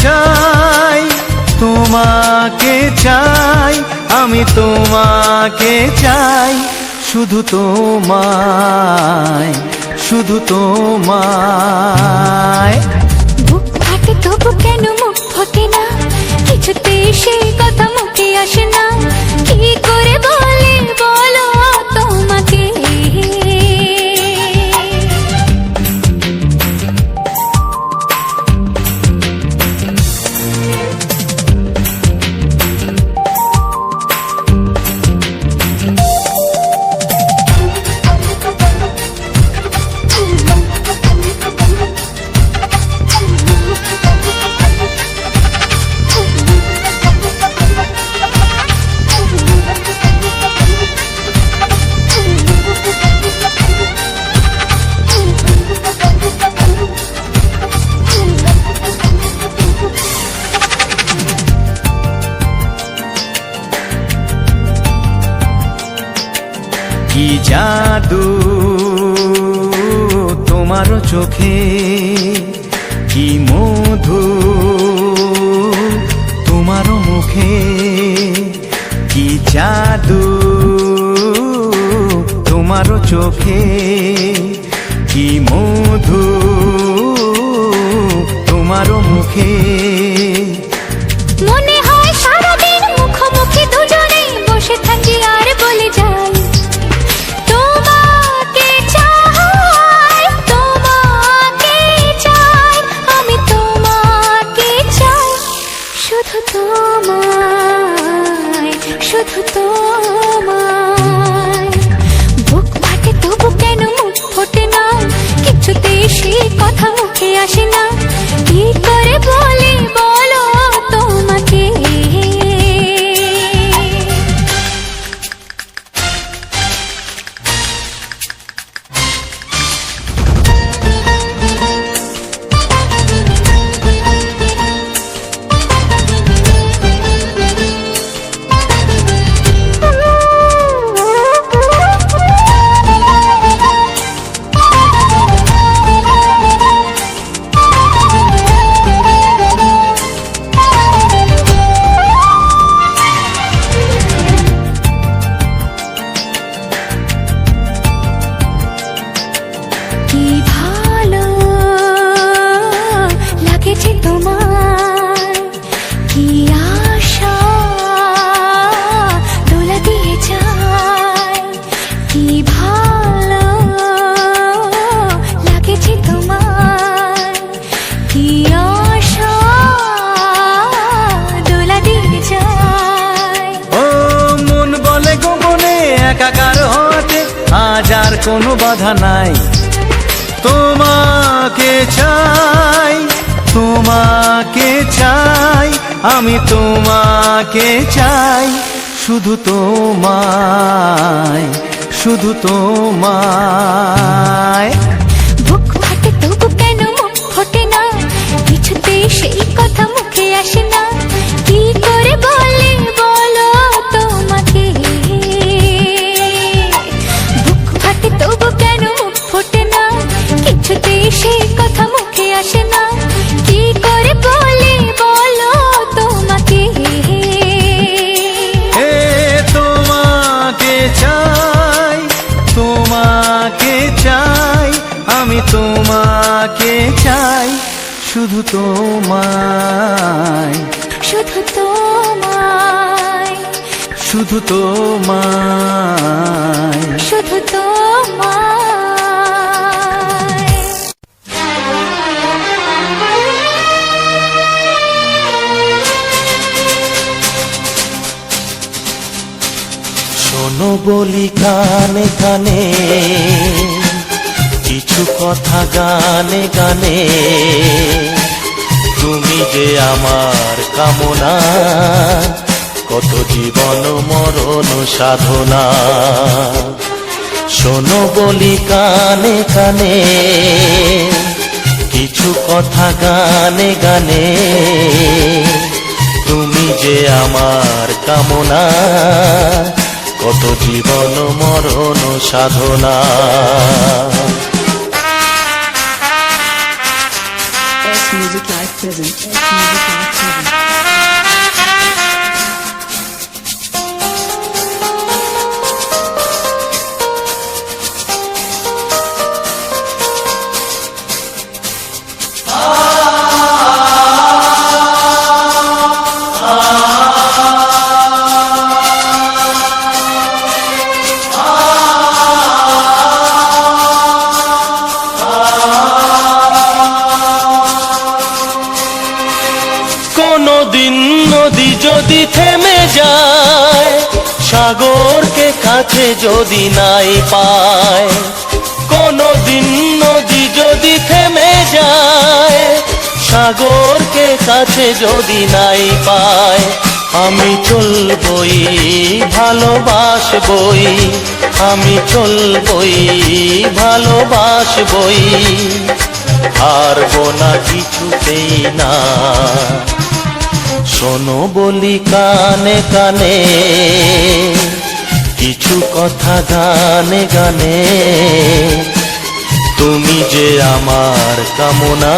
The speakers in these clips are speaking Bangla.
চাই, তোমাকে চাই, আমি তোমাকে চাই, শুধু তোমায়, শুধু তোমায়। বুক ফাটে তবু কেন মুখ ফোটে না, কিছুতে সেই কথা মুখে আসে না, কি করে বলে বলো তোমাকে। কি জাদু তোমারও চোখে, কি মধু তোমারও মুখে, কি জাদু তোমারও চোখে, কি মধু তোমারও মুখে। মনে হয় সারাদিন মুখোমুখি দুজনে বসে থাকি আর বলে যাই, তোমাকে চাই, তোমাকে চাই, আমি তোমাকে চাই, শুধু তোমায়, শুধু তোমায়। বুক ফাটে তবু কেন মুখ ফোটে না, কিছুতেই সেই কথা মুখে আসে না, কি করে বলে বলো তোমাকে। কি ভালো লাগেছে তোমার, কি আশা দোলা দিয়ে যায়, কি ভালো লাগেছে তোমার, কি আশা দোলা দিয়ে যায়। ও মন বলে গোপনে একাকার হতে আজ আর কোনো বাধা নাই, তোমাকে চাই, তোমাকে চাই, আমি তোমাকে চাই, শুধু তোমায়, শুধু তোমায়। বুক ফাটে তবু কেন মুখ ফোটে না, কিছুতেই সেই কথা মুখে আসে না, কি করে বলে বলো তোমাকে। বুক ফাটে তবু কেন মুখ ফোটে না, কিছুতেই সেই কথা মুখে আসে না, কি করে বলে বলো তোমাকে। এ তোমাকে চাই, তোমাকে চাই, আমি তোমাকে চাই, শুধু তোমায়, শুধু তোমায়, শুধু তোমায়, শুধু তোমায়। শোনো বলি কানে কানে, কিছু কথা গানে গানে, তুমি যে আমার কামনা, কত জীবন মরণ সাধনা। শোনো বলি কানে কানে, কিছু কথা গানে গানে, তুমি যে আমার কামনা, কত জীবন মরণ সাধনা। Music Live present. Music Live present. কোনদিন নদী যদি থেমে যায়, সাগরকে কাছে যদি নাই পায়, কোনদিন নদী যদি থেমে যায়, সাগরকে কাছে যদি নাই পায়, আমি চলবই ভালোবাসবই, আমি চলবই ভালোবাসবই, হারবো না কিছুতেই না। শোনো বলি কানে কানে, কিছু কথা গানে গানে, তুমি যে আমার কামনা,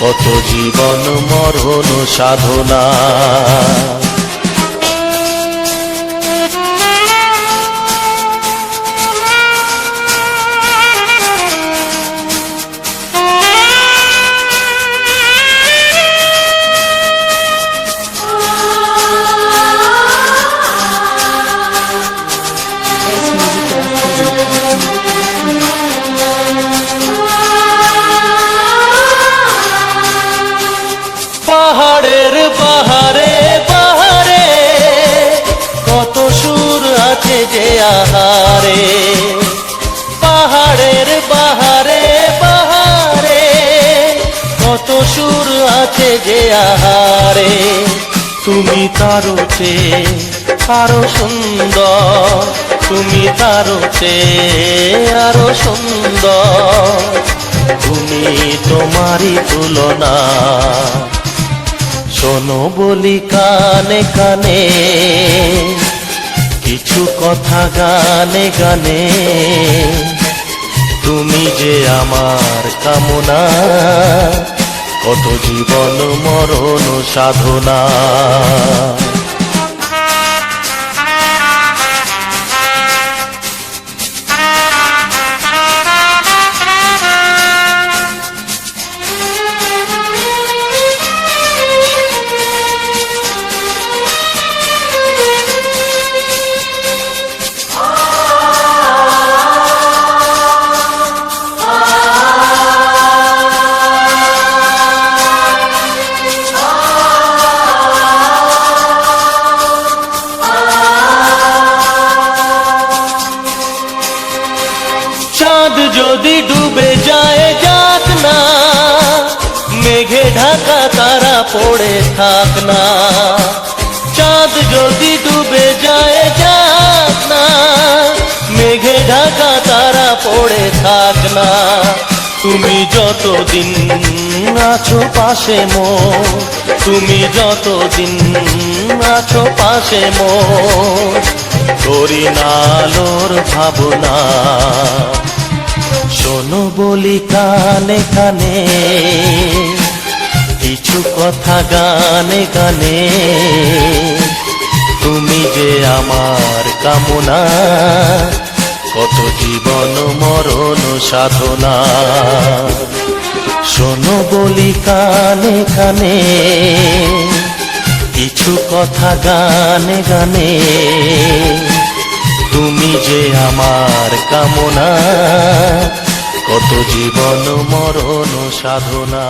কত জীবন মরণ সাধনা। পাহাড়ের বাহারে বাহারে কত সুর আছে যে আহারে, পাহাড়ের বাহারে বাহারে কত সুর আছে যে আহারে, তুমি তারও চেয়ে আরো সুন্দর, তুমি তারও চেয়ে আরো সুন্দর, তুমি তোমারই তুলনা। শোনো বলি কানে কানে, কিছু কথা গানে গানে, তুমি যে আমার কামনা, কত জীবন মরণ সাধনা। চাঁদ যদি ডুবে যায় যাক না, মেঘে ঢাকা তারা পড়ে থাক না, চাঁদ যদি ডুবে যায় যাক না, মেঘে ঢাকা তারা পড়ে থাক না, তুমি যতদিন আছো পাশে মোর, তুমি যতদিন আছো পাশে মোর, করি না আলোর ভাবনা। শোনো বলি কানে কানে, কিছু কথা গানে গানে, তুমি যে আমার কামনা, কত জীবন মরণ সাধনা। শোনো বলি কানে কানে, কিছু কথা গানে গানে, তুমি যে আমার কামনা, কত জীবন মরণ সাধনা।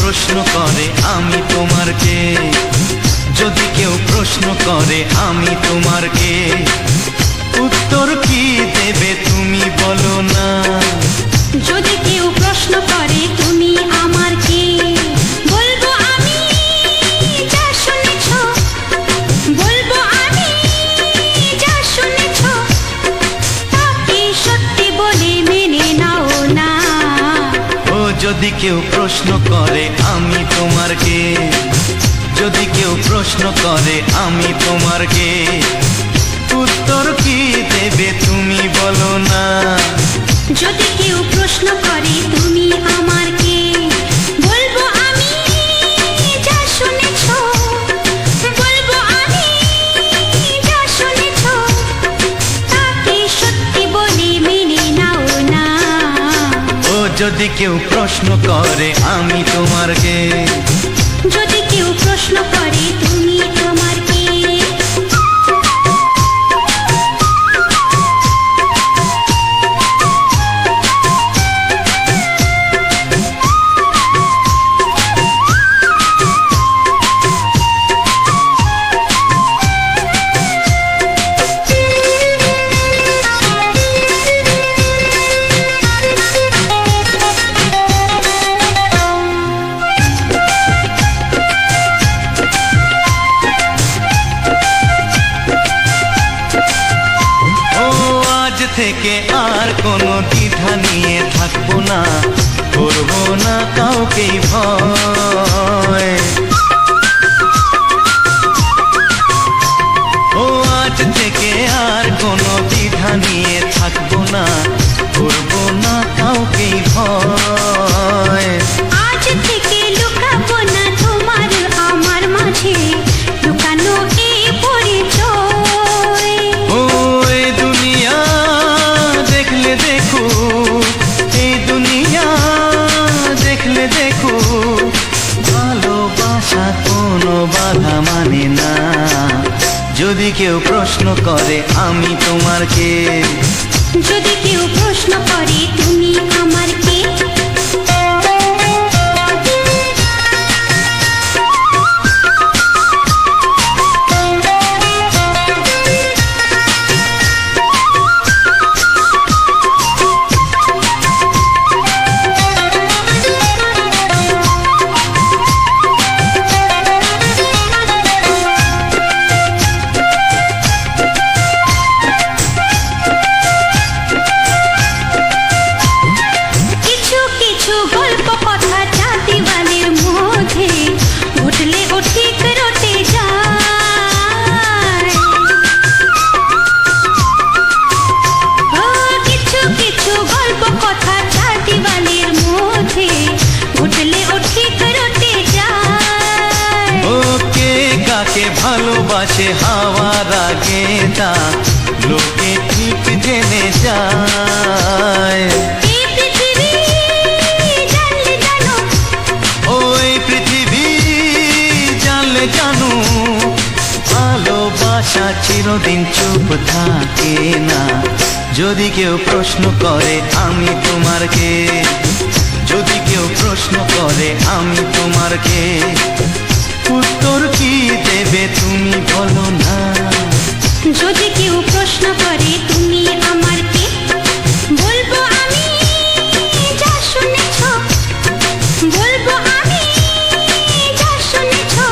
প্রশ্ন করে আমি তোমার কে, যদি কেউ প্রশ্ন করে আমি তোমার কে, উত্তর কি দেবে তুমি বলো না। যদি কেউ প্রশ্ন করে তুমি আমার কে, বলবো আমি যদি কেউ প্রশ্ন করে আমি তোমার কে, যদি কেউ প্রশ্ন করে আমি তোমার কে, উত্তর কি দেবে তুমি বলো না। যদি কেউ প্রশ্ন করে তুমি আমার কে, বলবো আমি যা শুনেছো, বলবো আমি যা শুনেছো, তাকে সত্যি বলে মেনে নাও না। ও যদি কেউ প্রশ্ন করে আমি তোমার কে, যদি কেউ প্রশ্ন করে তুমি আমার কে। থেকে আর কোনো দ্বিধা নিয়ে থাকবো না, করবো না কাউকেই ভয়। ও আজ থেকে আর কোনো দ্বিধা নিয়ে থাকবো না, করবো না কাউকেই ভয়। আজ থেকে লুকাবো না তোমার আমার মাঝে লুকানো এই পরিচয়। ও এই দুনিয়া দেখলে দেখো, এই দুনিয়া দেখলে দেখো, ভালোবাসা কোনো বাধা মানে না। যদি কেউ প্রশ্ন করে আমি তোমার কে, যদি কেউ প্রশ্ন করে তুমি আমার কে। ভালোবাসে হাওয়ার আগে তা লোকে ঠিক জেনে যায়। ওই পৃথিবী জানলে জানো, ভালোবাসা চিরদিন চুপ থাকে না। যদি কেউ প্রশ্ন করে আমি তোমার কে, যদি কেউ প্রশ্ন করে আমি তোমার কে, উত্তর কি দেবে তুমি বলো না। যদি কেউ প্রশ্ন করে তুমি আমার কে, বলবো আমি যা শুনেছো, বলবো আমি যা শুনেছো,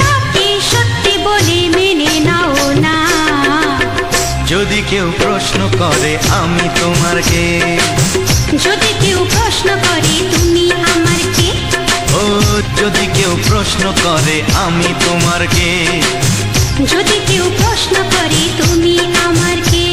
তাকে সত্যি বলে মেনে নাও না। যদি কেউ প্রশ্ন করে আমি তোমার কে, যদি কেউ প্রশ্ন করে তুমি আমার কে, ও যদি কেউ প্রশ্ন করে আমি তোমার কে, যদি কেউ প্রশ্ন করে তুমি আমার কে।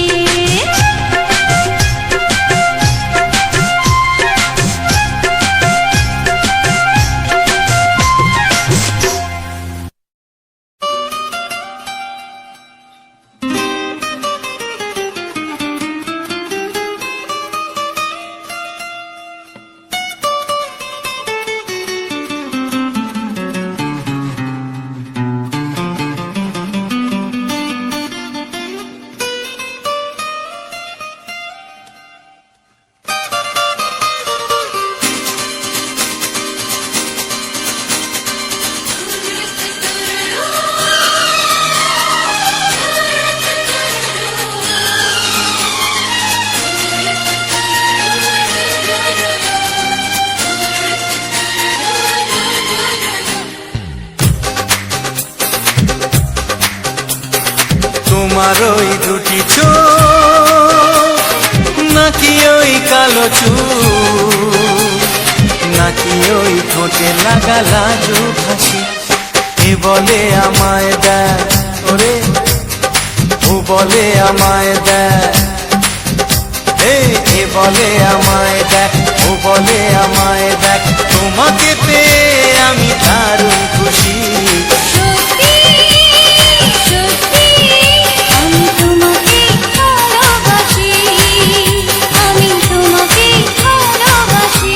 তোমার ওই দুটি চোখ নাকি ওই কালো চুল, নাকি ওই ঠোঁটে লাগা লাজুক হাসি। এ বলে আমায় দেখ ওরে, ও বলে আমায় দেখ, এ বলে আমায় দেখ, ও বলে আমায় দেখ, তোমাকে পেয়ে আমি দারুণ খুশি। সত্যি সত্যি আমি তোমাকে ভালোবাসি, আমি তোমাকে ভালোবাসি।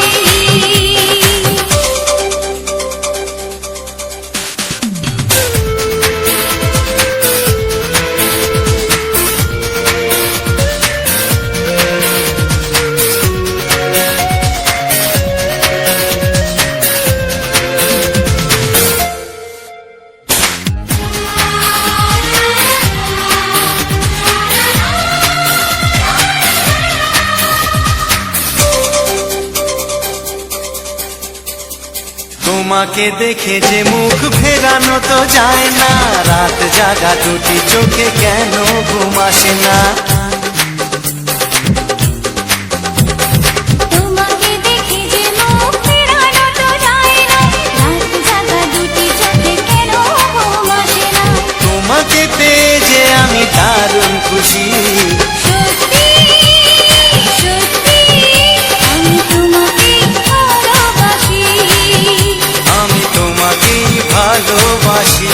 তোমাকে দেখে যে মুখ ফেরানো তো যায় না, রাত জাগা দুটি চোখে কেন ঘুম আসে না। তোমাকে দেখে যে মুখ ফেরানো তো যায় না, রাত জাগা দুটি চোখে কেন ঘুম আসে না। তোমাকে পেয়ে যে আমি দারুণ খুশি। সত্যি সত্যি আমি তোমাকে ভালোবাসি, আমি তোমাকেই ভালোবাসি।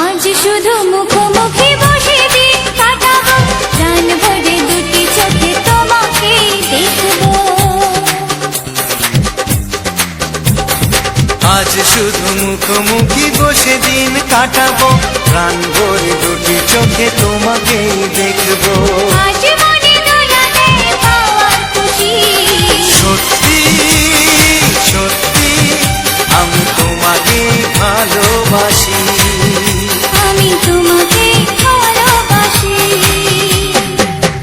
আজ শুধু মুখোমুখি বসে দিন কাটাবো, প্রাণ ভরে দুটি চোখে তোমাকে দেখবো। আজ শুধু মুখোমুখি বসে দিন কাটাবো, প্রাণ ভরে দুটি চোখে তোমাকেই দেখবো। আজ মনে দোলাতে পাওয়ার খুশি। সত্যি সত্যি আমি তোমাকেই ভালোবাসি। আমি তোমাকে ভালোবাসি।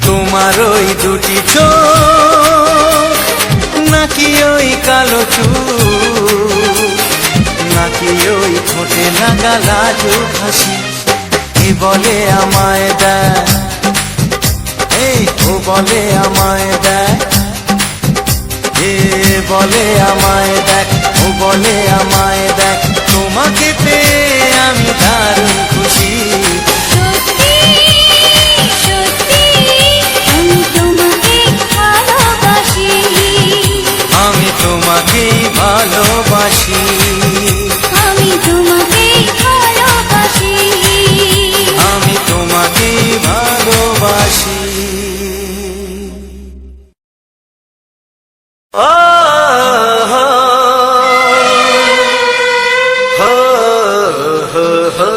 তোমার ওই দুটি চোখ নাকি ওই কালো চুল, নাকি ওই ঠোঁটে লাগা লাজুক হাসি। এ বলে আমায় দেখ, ও বলে আমায় দেখ, এ বলে আমায় দেখ, ও বলে আমায় দেখ, তোমাকে পেয়ে আমি দারুণ খুশি। সত্যি সত্যি আমি তোমাকে ভালোবাসি, আমি তোমাকেই ভালোবাসি। আমি তোমাকে ভালোবাসি। আমি তোমাকেই ভালোবাসি। ও হো হো হো হো হো।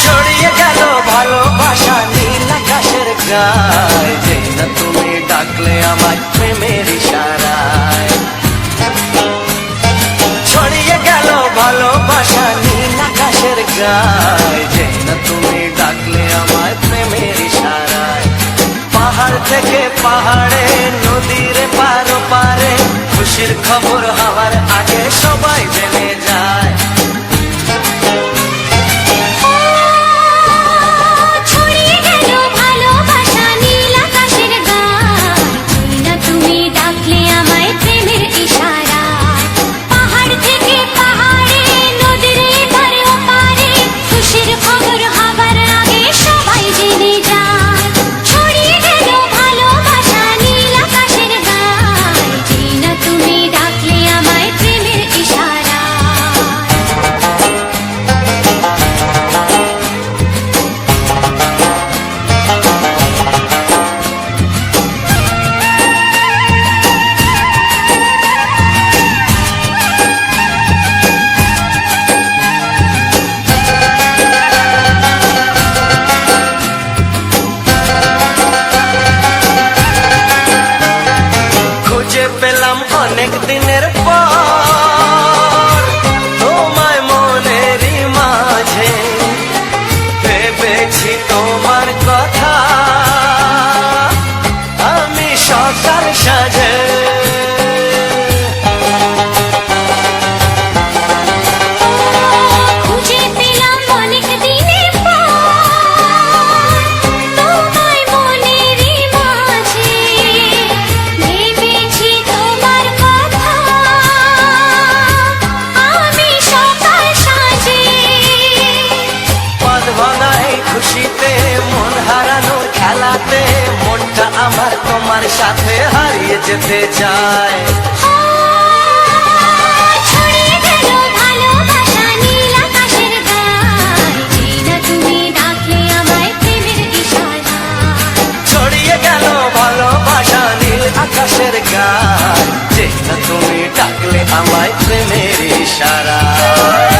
ছড়িয়ে গেল ভালোবাসা নীল আকাশের গায়ে, যেই না তুমি ডাকলে আমায় প্রেমের ইশারায়। ছড়িয়ে গেল ভালোবাসা নীল আকাশের গায়ে, যেই না তুমি ডাকলে আমায় প্রেমের ইশারায়। পাহাড় থেকে পাহাড়ে, নদীর পার পারে, খুশির খবর হওয়ার আগে সবাই জেনে যায়। ছড়িয়ে গেল ভালোবাসা নীল আকাশের গায়ে, যেই না তুমি ডাকলে আমায় প্রেমের ইশারায়। পাহাড় থেকে পাহাড়ে, নদীর এপার ওপারে, খুশির খবর হবার আগে সবাই জেনে যায়। ছড়িয়ে গেল ভালোবাসা নীল আকাশের গায়ে, যেই না তুমি ডাকলে রাজার সাজে। খুঁজে পেলাম অনেক দিনের পর তোমায় মনেরই মাঝে, ভেবেছি তোমার কথা আমি সকাল সাজে। পদ ভাঙা এই খুশিতে, মন হারানোর খেলাতে, মনটা আমার তোমার সাথে হারিয়ে যেতে চায়। ছড়িয়ে গেল ভালোবাসা নীল আকাশের গায়ে, যেই না তুমি ডাকলে আমায় প্রেমের ইশারায়। ছড়িয়ে গেল ভালোবাসা নীল আকাশের গায়, যে না তুমি ডাকলে আমায় প্রেমের ইশারায়।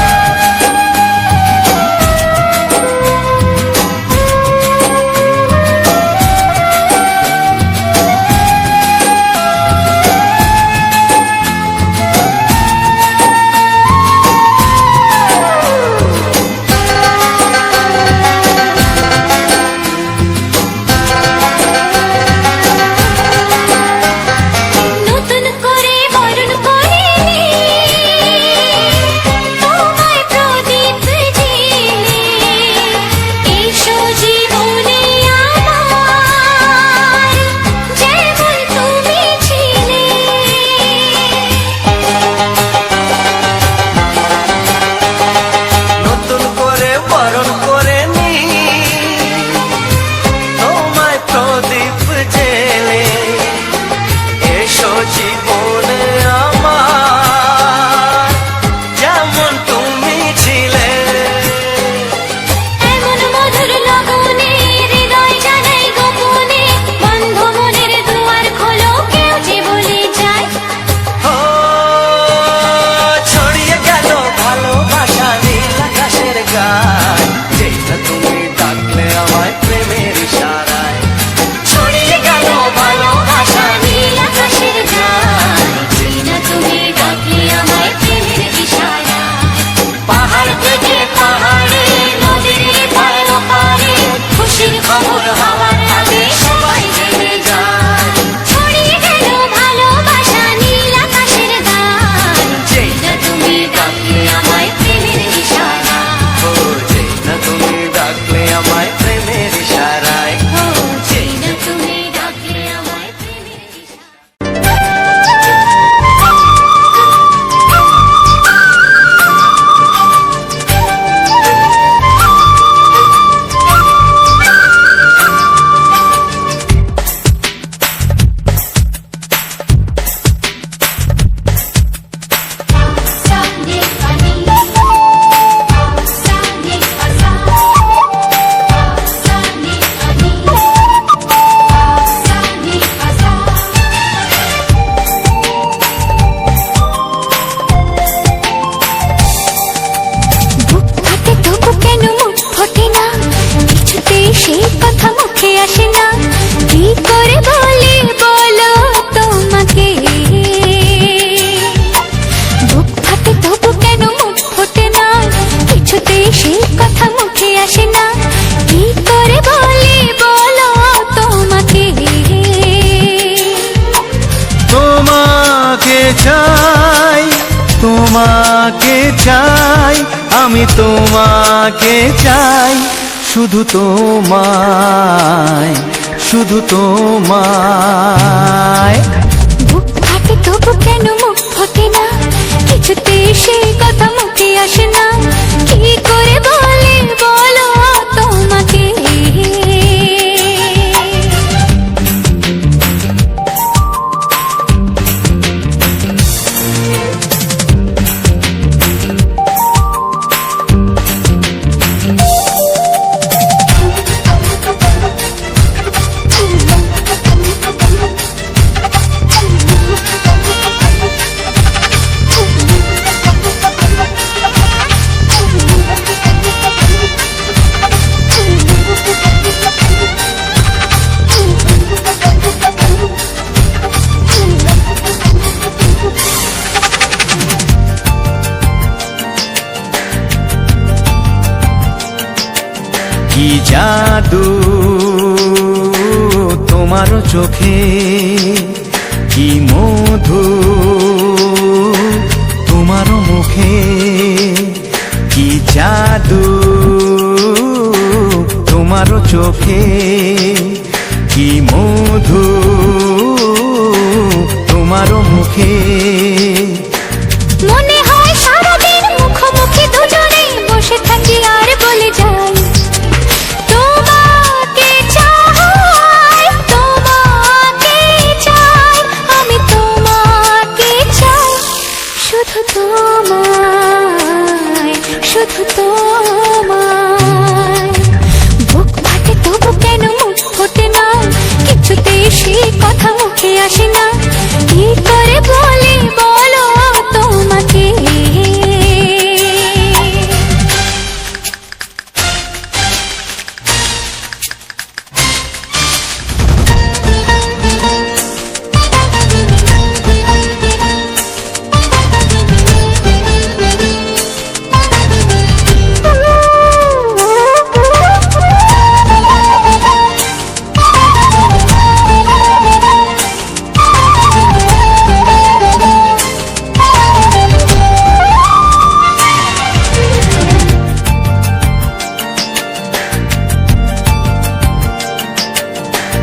নতুন করে বরণ করিনি তোমায় প্রদীপ জেলে, এসো জীবনে আমার যেমন তুমি ছিলে। নতুন করে বরণ করে নি তোমায় প্রদীপ জেলে, এসো জীবনে আমার যেমন তুমি ছিলে। এমন মধুর লগনে হৃদয় জানাই গোপনে, বন্ধ মনের দুয়ার খোলো কেউ যে বলে যায়। ও ছড়িয়ে গেল ভালোবাসা নীল আকাশের গায়, যেটা তুমি ডাকলে আমায় প্রেমের ইশারায়। ছড়িয়ে গেল ভালোবাসা নীল আকাশের গায়ে, যেই না তুমি ডাকলে আমায় প্রেমের ইশারায়। পাহাড় থেকে পাহাড়ে, নদীর পারে ওপারে, খুশির খবর হওয়ার আগে সবাই জেনে যায়। ছড়িয়ে গেল ভালোবাসা নীল আকাশের গায়ে, যেই না তুমি ডাকলে আমায় প্রেমের ইশারায়। ও যেটা তুমি ডাকলে আমায় প্রেমের ইশারায়। ও যেই না তুমি ডাকলে আমায় প্রেমের ইশারায়। Sani ani, sani asa, sani ani, sani asa. বুক ফাটে তবু কেন মুখ ফোটে না, কিছুতেই সেই কথা মুখে আসে না, কি করে বলি বলো তোমাকে। বুক ফাটে তবু কেন মুখ ফোটে না, কিছুতেই সেই কথা মুখে আসে না, কি করে বলি বলো তোমাকে। তোমাকে চাই, তোমাকে চাই, আমি তোমাকে চাই, শুধু তোমায়, শুধু তোমায়। বুক ফাটে তবু কেন মুখ ফোটে না, কিছুতেই সেই কথা মুখে আসে না, কি করে বলি বলো তোমাকে। কি জাদু তোমারও চোখে কি মধু, তোমারও মুখে কি জাদু, তোমারও চোখে কি মধু, তোমারও মুখে। মনে হয় সারাদিন মুখোমুখি দুজনে বসে থাকি আর বলে যাই তোমাকে চাই, তোমাকে চাই, আমি তোমাকে চাই, শুধু তোমায়, শুধু তোমায়। বুক ফাটে তবু কেন মুখ ফোটে না, কিছুতেই সেই কথা মুখে আসে না, কি করে বলে বলো তোমাকে।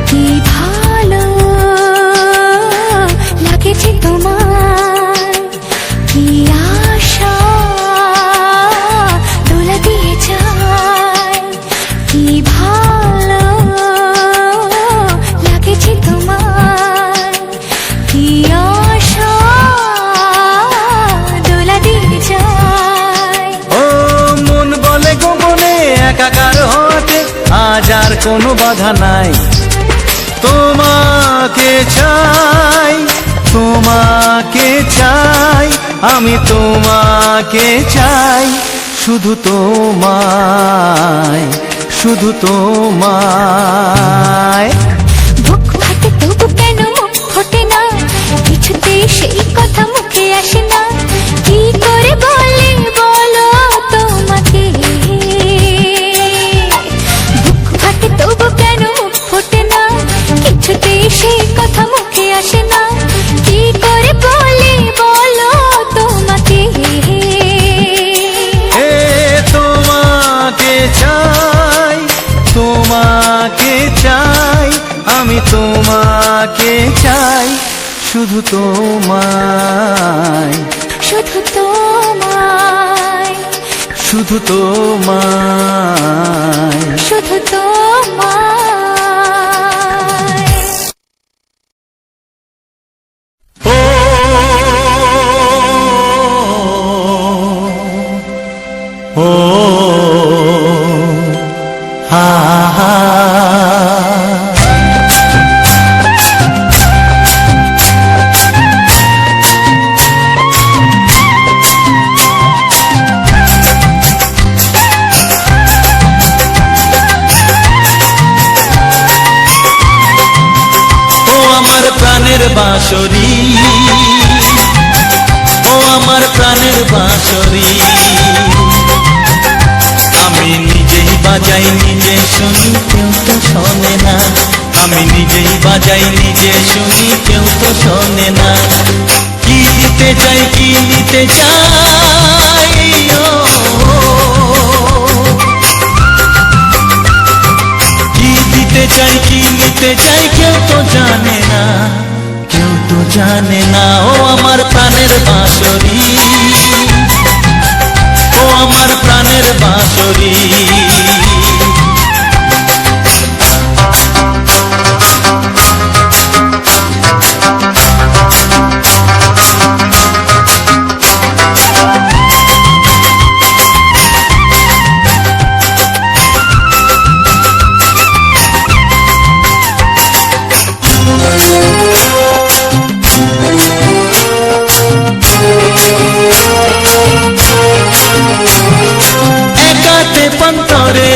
কি ভালো লাগেছে তোমার, কি আশা দোলা দিয়ে যায়, কি ভালো লাগেছে তোমার, কি আশা দোলা দিয়ে যায়। ও মন বলে গোপনে একাকার হতে আজ আর কোনো বাধা নাই, তোমাকে চাই, তোমাকে চাই, আমি তোমাকে চাই, শুধু তোমায়, শুধু তোমায়। বুক ফাটে তবু কেন মুখ ফোটে না, কিছুতেই সেই কথা মুখে আসে না, কি করে বলে বলো তোমাকে। বুক ফাটে তবু কেন মুখ ফোটে না, কিছুতেই সেই কথা মুখে আসে না, কি করে বলে বলো তোমাকে। এ তোমাকে চাই, তোমাকে চাই, আমি তোমাকে চাই, শুধু তোমায়, শুধু তোমায়, শুধু তোমায়। শুধু তোমায়। ও ও হা হা। প্রাণের বাঁশরি, ও আমার প্রাণের বাঁশরি, আমি নিজেই বাজাই নিজে শুনি কেউ তো শোনে না, আমি নিজেই বাজাই নিজে শুনি কেউ তো শোনে না, কি দিতে চাই কি নিতে চাই, ও কি দিতে চাই কি নিতে চাই কেউ তো জানে না, কেউ তো জানে না। ও আমার প্রাণের বাঁশরি, ও আমার প্রাণের বাঁশরি, একাতে পন্তরে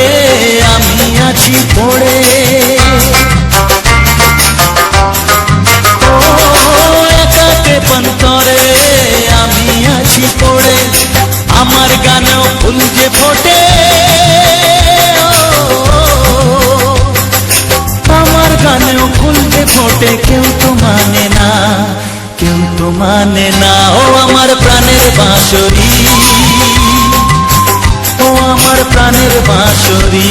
তো মানে না ও আমার প্রাণের বাঁশরি, ও আমার প্রাণের বাঁশরি।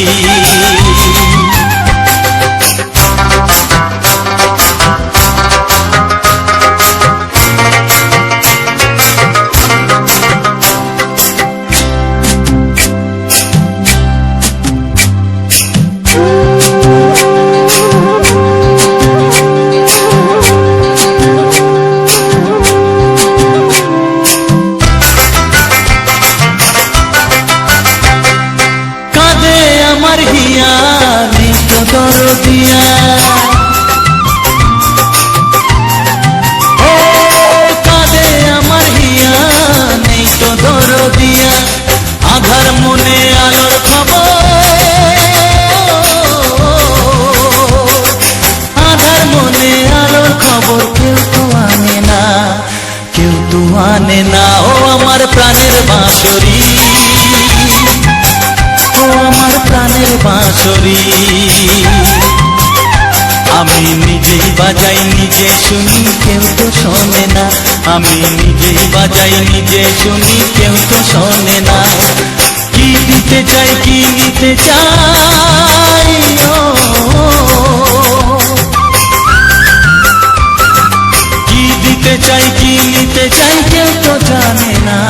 দরদিয়া ও কাঁদে আমার হিয়া, নেই তো দরদিয়া। আধার মনে আলোর খবর, আধার মনে আলোর খবর কেউ তো আনে না, কেউ তো আনে না। ও আমার প্রাণের বাঁশরি, ও আমার প্রাণের বাঁশরি। আমি নিজেই বাজাই নিজে শুনি, কেউ তো শোনে না। আমি নিজেই বাজাই নিজে শুনি, কেউ তো শোনে না। কি দিতে চাই কি নিতে চাই, কি দিতে চাই কি নিতে চাই কেউ তো জানে না,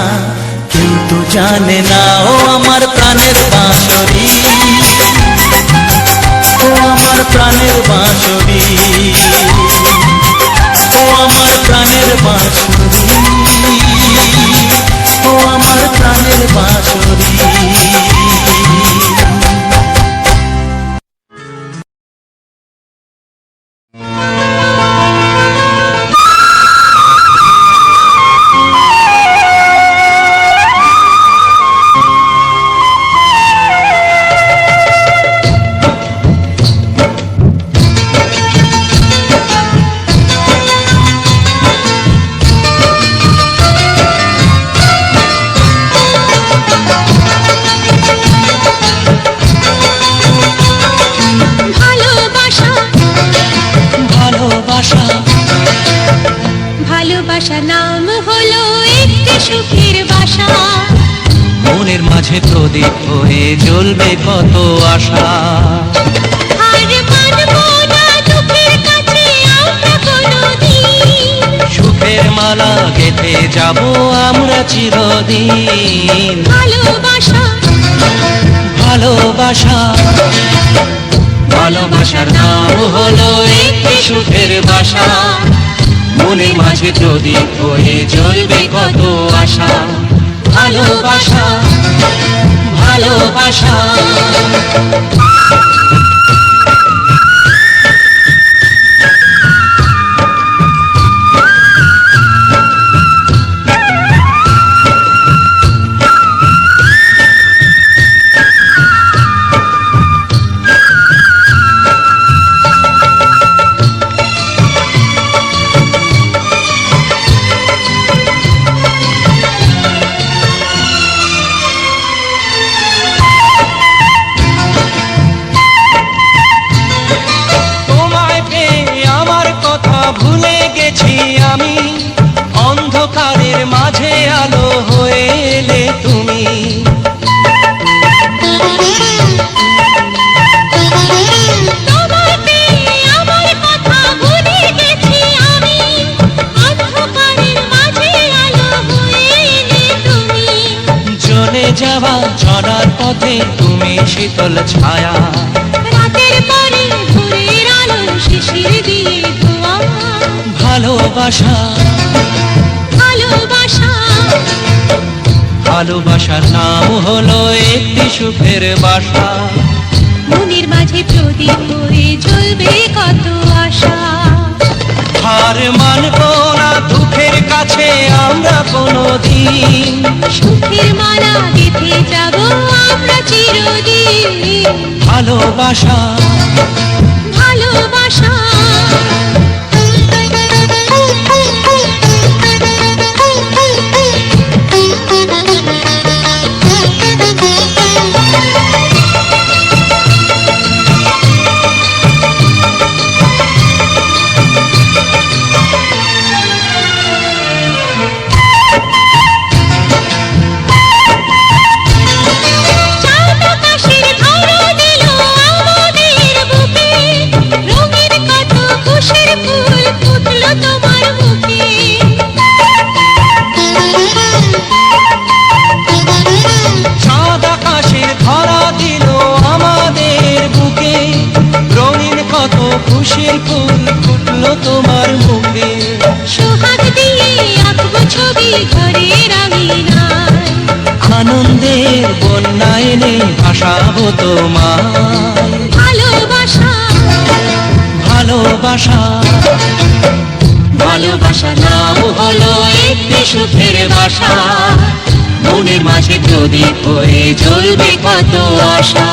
কেউ তো জানে না। ও আমার প্রাণের বাঁশরি, ও আমার প্রাণের বাঁশরি, ও আমার প্রাণের বাঁশরি, ও আমার প্রাণের বাঁশরি। ভালোবাসা নাম হলো একটি সুখের বাসা, মনের মাঝে প্রদীপ হয়ে জ্বলবে কত আশা। আর মানবো না দুঃখের কাছে আমরা কোনোদিন, সুখের মালা গেঁথে যাব আমরা চিরদিন। ভালোবাসা ভালোবাসা ভালোবাসার নাম হলো একটি সুখের বাসা, মনের মাঝে প্রদীপ হয়ে জ্বলবে কত আশা। ভালোবাসা ভালোবাসা। ভুলে গেছি আমি, অন্ধকারের মাঝে আলো হয়ে এলে তুমি। তোমার পেয়ে আমার কথা ভুলে গেছি আমি, অন্ধকারের মাঝে আলো হয়ে এলে তুমি। জ্বলে যাওয়া ঝরার পথে তুমি শীতল ছায়া, রাতের পরে ভোরের আলো শিশির দিয়ে ধোয়া। ভালোবাসা ভালোবাসা ভালোবাসার নাম হলো একটি সুখের বাসা, মনের মাঝে প্রদীপ হয়ে জ্বলবে কত আশা। হার মানবো না দুঃখের কাছে আমরা কোনোদিন, সুখের মালা গেঁথে যাব আমরা চিরদিন। ভালোবাসা ভালোবাসা ঘরের আঙিনায়। আনন্দের বন্যা এনে ভাসাবো তোমায়, ভালোবাসা ভালোবাসা ভালোবাসা নাও হলো একটি সুখের বাসা, মনের মাঝে প্রদীপ হয়ে জ্বলবে কত আশা।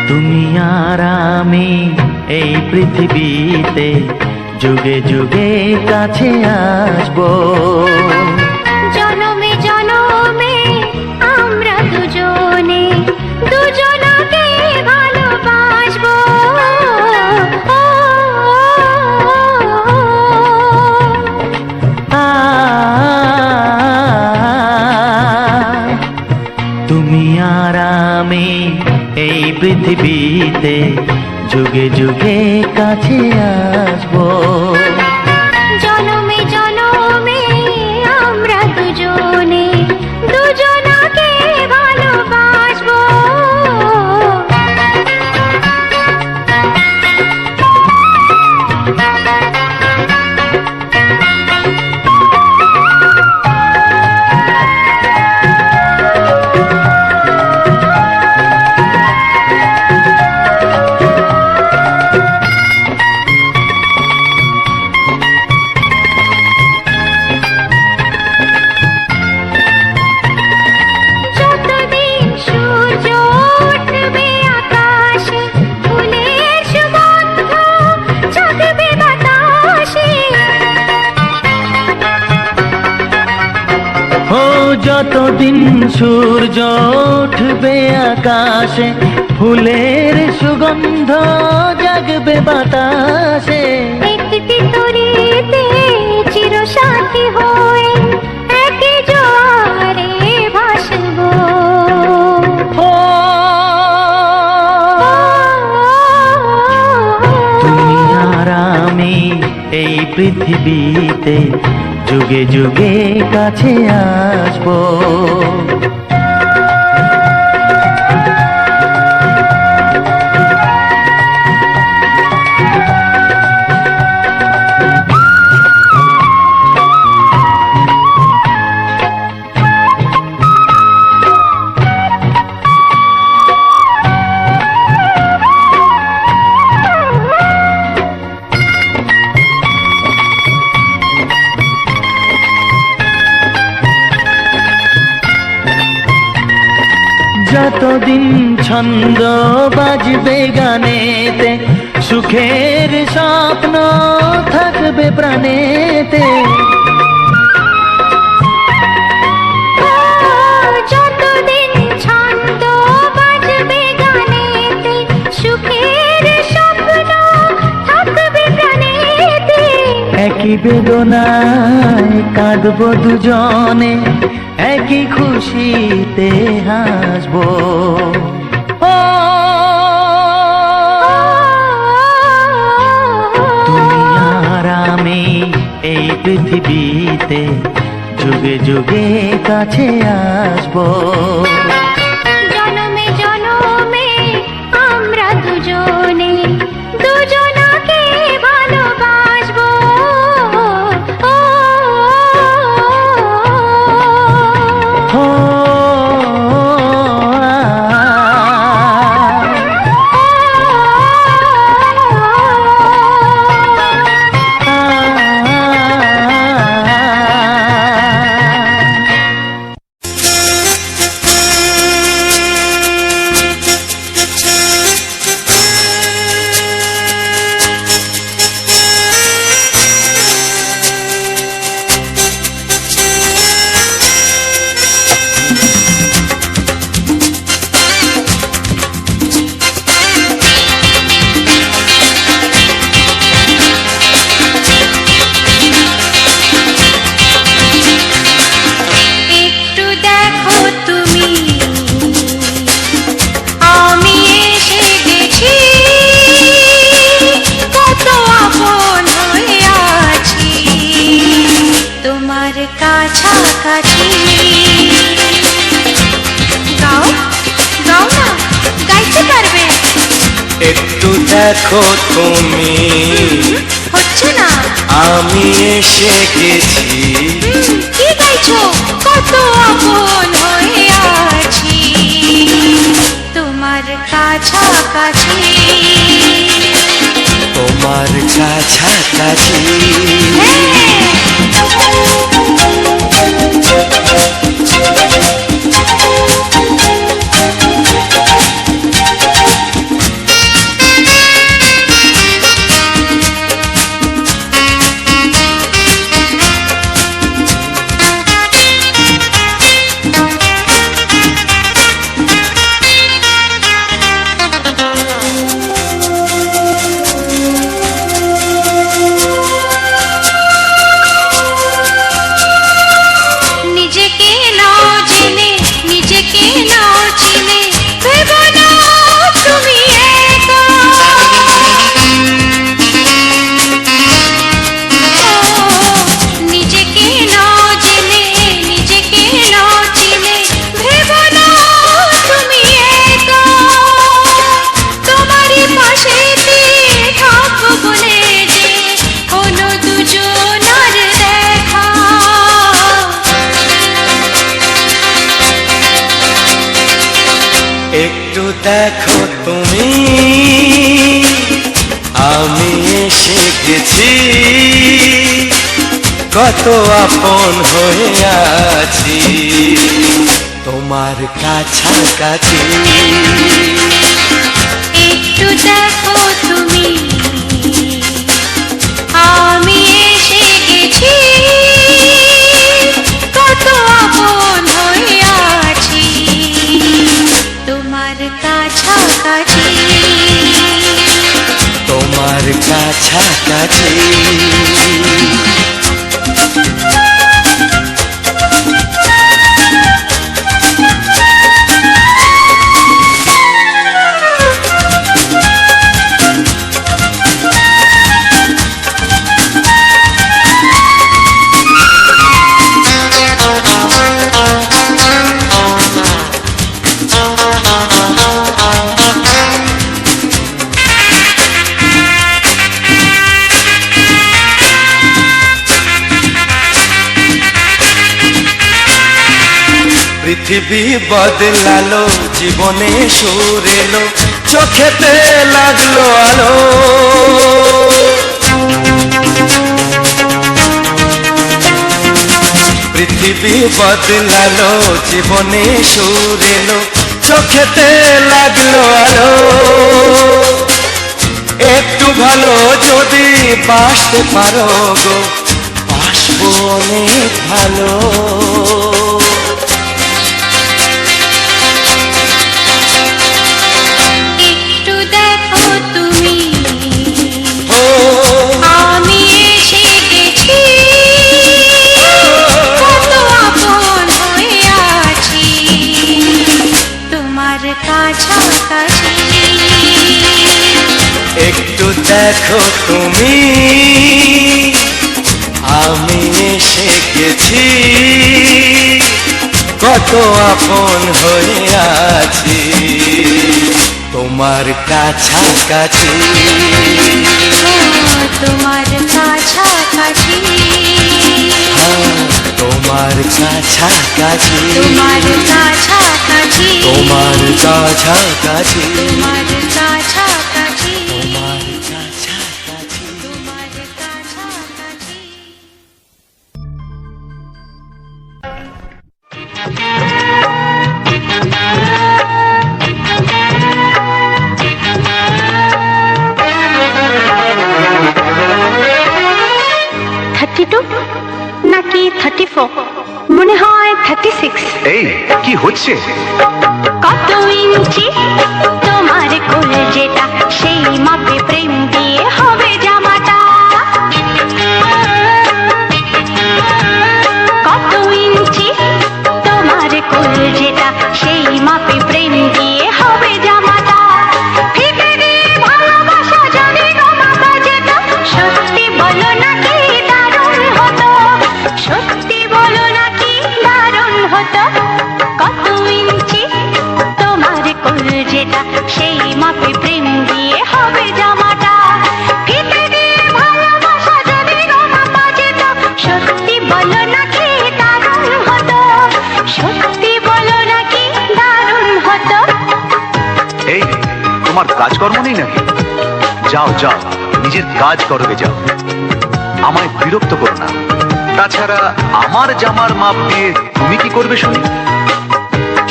তুমি আর আমি এই পৃথিবীতে যুগে যুগে কাছে আসবো, জনমে জনমে আমরা দুজনে দুজনকে ভালোবাসবো। তুমি আর আমি এই পৃথিবীতে যুগে যুগে কাছে আসবো, জনমে জনমে আমরা দুজনে দুজনকে ভালোবাসবো। যতদিন সূর্য উঠবে আকাশে, ফুলের সুগন্ধ জাগবে বাতাসে। ও যতদিন সূর্য উঠবে আকাশে, ফুলের সুগন্ধ জাগবে বাতাসে। একটি তরিতে চিরসাথী হয়ে একই জোয়ারে ভাসবো। ও তুমি আর আমি এই পৃথিবীতে যুগে যুগে কাছে আসবো, যতদিন ছন্দ বাজবে গানেতে, সুখের স্বপ্ন থাকবে প্রাণেতে। যতদিন ছন্দ বাজবে গানেতে, সুখের স্বপ্ন থাকবে প্রাণেতে। একই বেদনায় কাঁদবো দুজনে, একই খুশিতে হাসবো। ও তুমি আর আমি এই পৃথিবীতে যুগে যুগে কাছে আসবো, জনমে জনমে আমরা দুজনে দুজনকে ভালোবাসবো। একটু দেখো তুমি হচ্ছে না। আমি এসে গেছি। কি গাইছো? কত আপন হয়ে আছি তোমার কাছাকাছি। তোমার কাছাকাছি। নিজেকে নাও জেনে নিজেকে নাও চিনে ভেবো না তুমি একা। নিজেকে নাও জেনে নিজেকে নাও চিনে ভেবো না তুমি একা। তোমারই পাশেতে থাকবো বলে যে হলো দুজনার দেখা। একটু দেখো তুমি আমি এসে গেছি। কত আপন হয়ে আছি তোমার কাছাকাছি। একটু দেখো তুমি আমি এসে গেছি কত আপন হয়ে আছি তোমার কাছাকাছি। তোমার কাছাকাছি। পৃথিবী বদলালো জীবনে সুর এলো চোখেতে লাগলো আলো। পৃথিবী বদলালো জীবনে সুর এলো চোখেতে লাগলো আলো। একটু ভালো যদি বাসতে পারো গো বাসবো অনেক ভালো। একটু দেখো তুমি ও আমি এসে গেছি কত আপন হয়ে আছি তোমার কাছাকাছি। একটু দেখো তুমি আমি এসে গেছি কত আপন হয়ে আছি তোমার কাছাকাছি। তোমার কাছাকাছি। তোমার কাছাকাছি। তোমার কাছাকাছি। তোমার কাছাকাছি। তোমার কাছাকাছি। তোমার কাছাকাছি। তোমার কাছাকাছি। নাকি 34 মনে হয় 36। এই কি হচ্ছে? কত ইঞ্চি তোমার কোল যেটা সেই মাপে প্রেম দিয়ে হবে জামাটা। কত ইঞ্চি তোমার কোল যেটা সেই মাপে প্রেম দিয়ে হবে জামাটা। ফিতে দিয়ে ভালোবাসা জানি গো মাপা যেটা সত্যি বলো নাকি দারুণ হতো। সত্যি বলো নাকি দারুণ হতো। কত ইঞ্চি তোমার কোল যেটা সেই মাপে প্রেম দিয়ে কাজকর্ম নেই নাকি? যাও যাও, নিজের কাজ করবে যাও, আমায় বিরক্ত করো না। তাছাড়া আমার জামার মাপ দিয়ে তুমি কি করবে শুনি?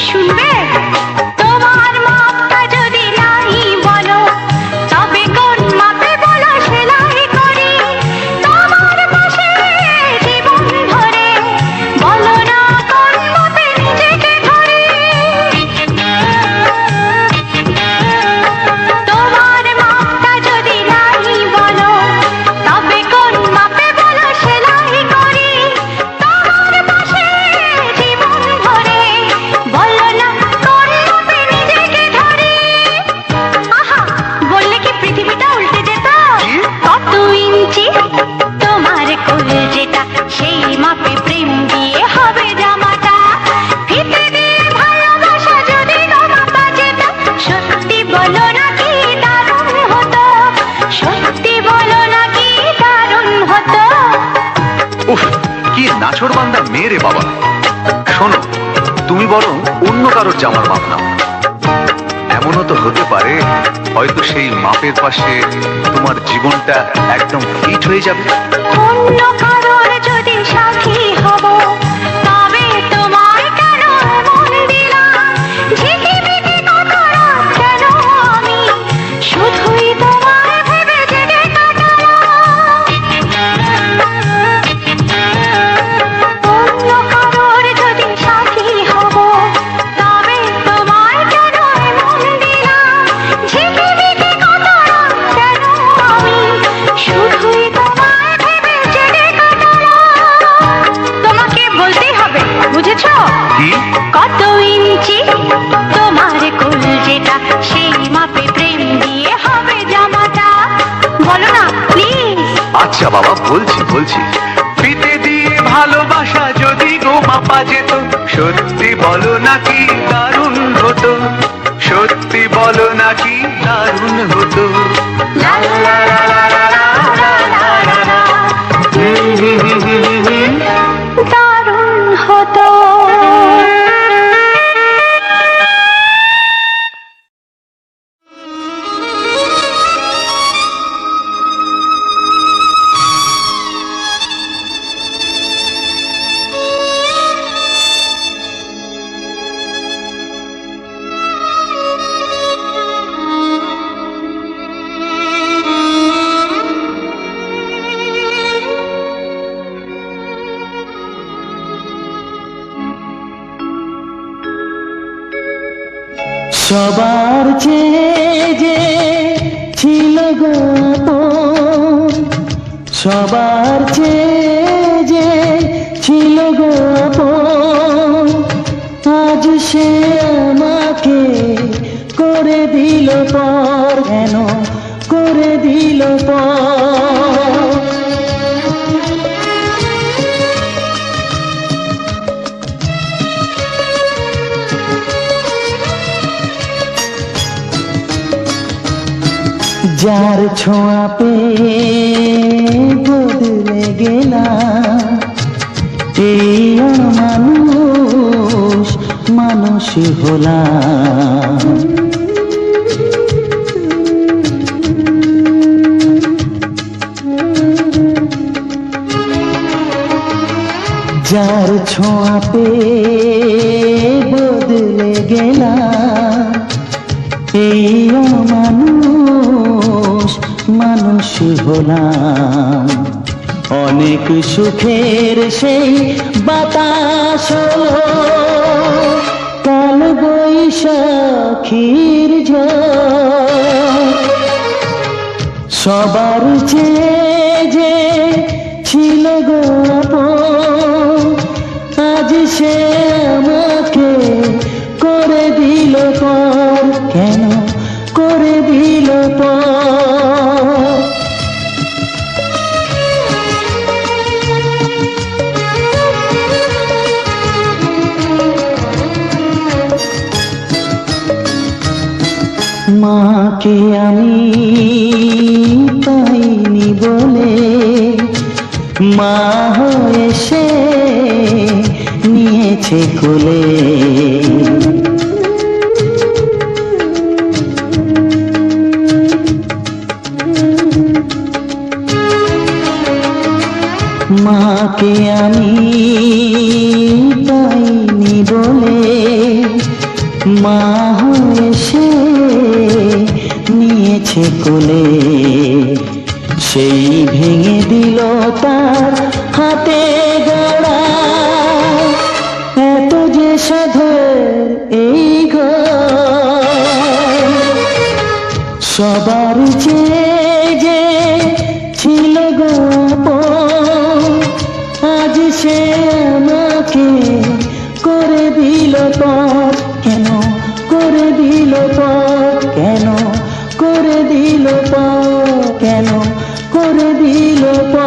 শুনবে? তোমার মাপটা যদি নাই বলো, তবে কোন মাপে বলো সেলাই করি। তোমার পাশে জীবন ধরে, বলো না কোন মাপে নিজেকে ধরি। তোমার মাপটা যদি নাই বলো, তবে কোন মাপে বলো সেলাই করি। তোমার পাশে জীবন ধরে, বলো না কোন মাপে নিজেকে ধরি। আহা, বললে কি পৃথিবীটা উল্টে যেত? কত ইঞ্চি তোমার কোল যেটা, সেই মাপে প্রেম দিয়ে হবে জামাটা। ফিতে দিয়ে ভালোবাসা যদি গো মাপা যেত, সত্যি বলো না কি দারুণ হতো, সত্যি বলো না কি দারুণ হতো। উফ, কি নাছোড়বান্দা মেয়ে রে বাবা। শোনো, তুমি বরং অন্য কারোর জামার মাপ নাও। এমনও তো হতে পারে হয়তো সেই মাপের পাশে তোমার জীবনটা একদম ফিট হয়ে যাবে। অন্য কারোর যদি সাথী হব, তবে তোমার কেন মন দিলাম? ঝিকিমিকি কত রাত কেন আমি শুধুই তোমার ভেবে জেগে কাটালাম। অন্য কারোর যদি সাথী হব, তবে তোমার কেন মন দিলাম? ঝিকিমিকি কত রাত কেন আমি শুধুই তোমার ভেবে জেগে কাটালাম। তোমাকে বলতেই হবে, বুঝেছো? কি? কত ইঞ্চি তোমার কোল যেটা, সেই মাপে প্রেম দিয়ে হবে জামাটা। বলো না প্লিজ। আচ্ছা বাবা, বলছি বলছি। ফিতে দিয়ে ভালোবাসা যদি গো মাপা যেত, সত্যি বলো নাকি দারুণ হতো, সত্যি বলো নাকি দারুণ হতো। লা লা লা লা লা লা লা লা লা। দারুণ হতো। সবার চেয়ে যে ছিল গো আপন, সবার চেয়ে যে ছিল গো আপন, আজ সে আমাকে করে দিল পর। কেন করে দিল পর? যার ছোঁয়া পেয়ে বদলে গেলাম, এই মানুষ মানুষ হলাম। যার ছোঁয়া পেয়ে বদলে গেলাম, এই মানুষ মানুষ হলাম। অনেক সুখের সেই বাতাস হলো, কাল বৈশাখীর ঝড়। সবার চেয়ে যে ছিল গো আপন, আজ সে আমাকে করে দিল পর। কেন করে দিল পর? মাকে আমি পাইনি বলে, মা হয়ে সে নিয়েছে কোলে। মাকে আমি পাইনি বলে মা হয়ে সে নিয়েছে কোলে, সেই ভেঙে দিল তার হাতে গড়া এত যে সাধের এই ঘর। সবার যে ছিল গোপন, আজ সে আমাকে করে দিল পর। কেন করে দিল পর, কেন করে দিল পর, কেন করে দিল পর।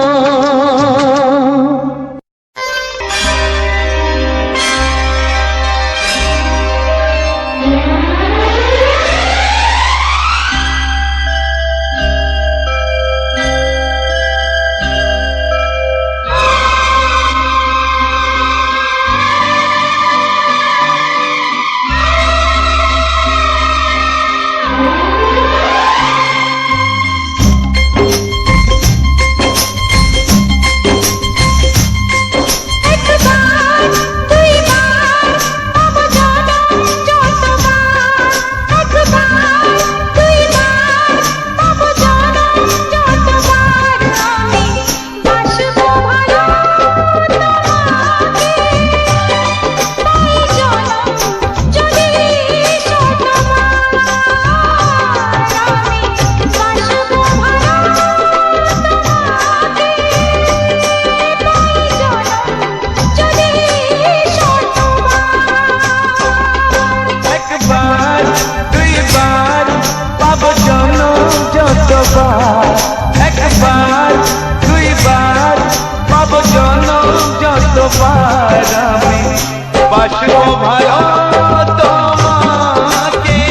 একবার দুইবার পাব জনম যতবার আমি বাসবো ভালো তোমাকে,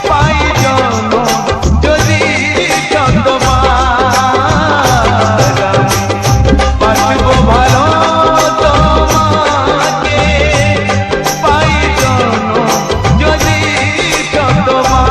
পাই জনম যদি যতবার আমি বাসবো ভালো তোমাকে, পাই জনম যদি যতবার।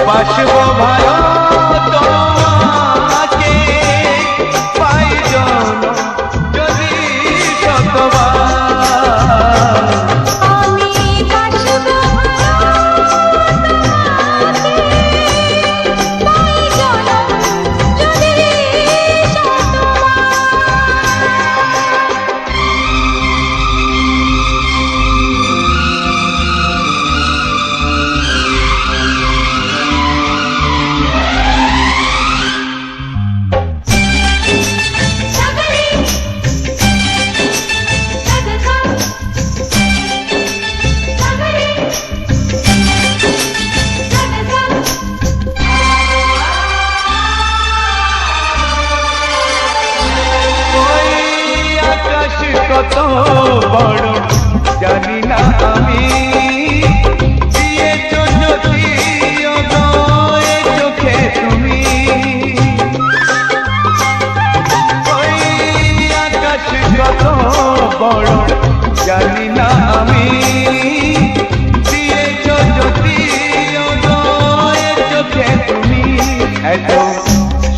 বাসবো ভালো তোমাকে, পাই জনম যদি যতবার। আমি বাসবো পাই জনম যদি যতবার।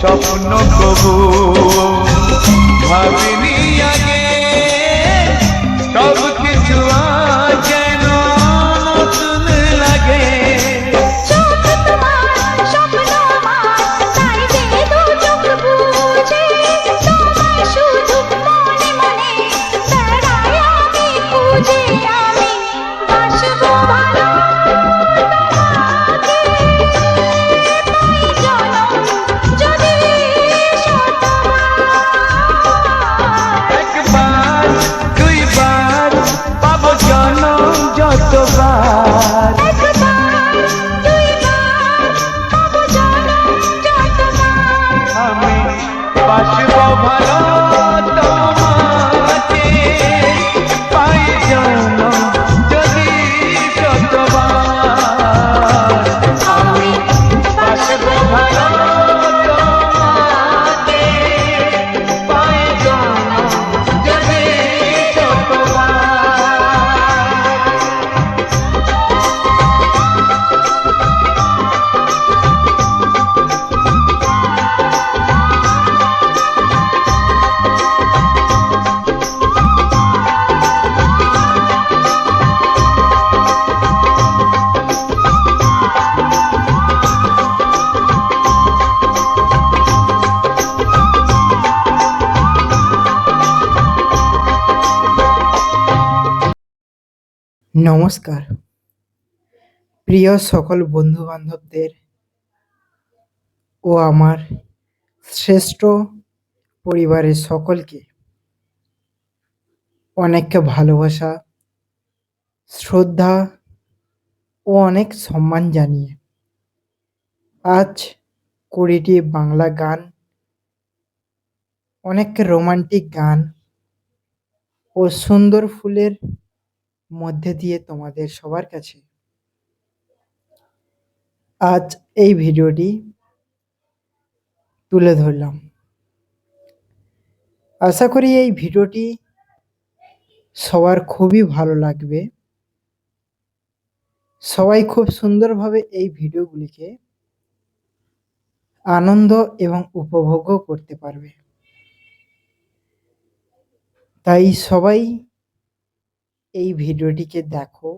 স্বপ্ন কবু ভাবিনি আগে, সব কিছু আজ যেন নতুন লাগে। চোখ তোমার স্বপ্ন আমার, তাই যে দু চোখ বুঝে তোমায় শুধু মনে মনে বেড়াই আমি খুঁজে। আমি বাসবো ভালো তোমাকে, পাই জনম যদি শতবার। একবার দুইবার পাবো জনম যতবার, একবার দুইবার পাবো জনম যতবার। আমি বাসবো ভালো তোমাকে, পাই জনম যদি শতবার। আমি বাসবো ভালো তোমাকে, পাই জনম যদি শতবার। নমস্কার প্রিয় সকল বন্ধু বান্ধবদের ও আমার শ্রেষ্ঠ পরিবারের সকলকে অনেক ভালোবাসা, শ্রদ্ধা ও অনেক সম্মান জানিয়ে আজ 20টি বাংলা গান, অনেক রোমান্টিক গান ও সুন্দর ফুলের মধ্যে দিয়ে তোমাদের সবার কাছে আজ এই ভিডিওটি তুলে ধরলাম। আশা করি এই ভিডিওটি সবার খুবই ভালো লাগবে। সবাই খুব সুন্দরভাবে এই ভিডিওগুলিকে আনন্দ এবং উপভোগও করতে পারবে। তাই সবাই এই ভিডিওটিকে দেখো,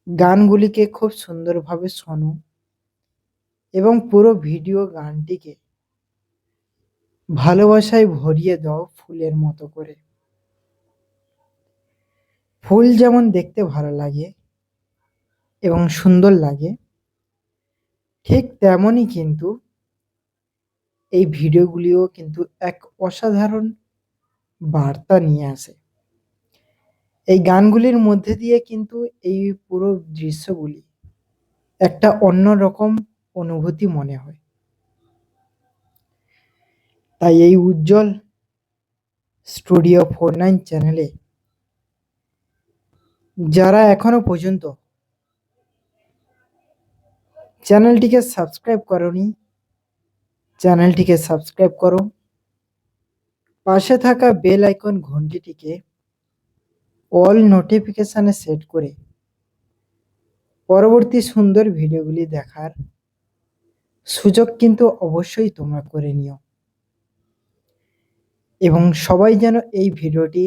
গানগুলিকে খুব সুন্দরভাবে শোনো এবং পুরো ভিডিও গানটিকে ভালোবাসায় ভরিয়ে দাও ফুলের মতো করে। ফুল যেমন দেখতে ভালো লাগে এবং সুন্দর লাগে, ঠিক তেমনই কিন্তু এই ভিডিওগুলিও কিন্তু এক অসাধারণ বার্তা নিয়ে আসে। এই গানগুলির মধ্যে দিয়ে কিন্তু এই পুরো দৃশ্যগুলি একটা অন্যরকম অনুভূতি মনে হয়। তাই এই উজ্জ্বল স্টুডিও 49 চ্যানেলে যারা এখনো পর্যন্ত চ্যানেলটিকে সাবস্ক্রাইব করনি, চ্যানেলটিকে সাবস্ক্রাইব করো, পাশে থাকা বেল আইকন ঘন্টিটিকে অল নোটিফিকেশানে সেট করে পরবর্তী সুন্দর ভিডিওগুলি দেখার সুযোগ কিন্তু অবশ্যই তোমরা করে নিও এবং সবাই যেন এই ভিডিওটি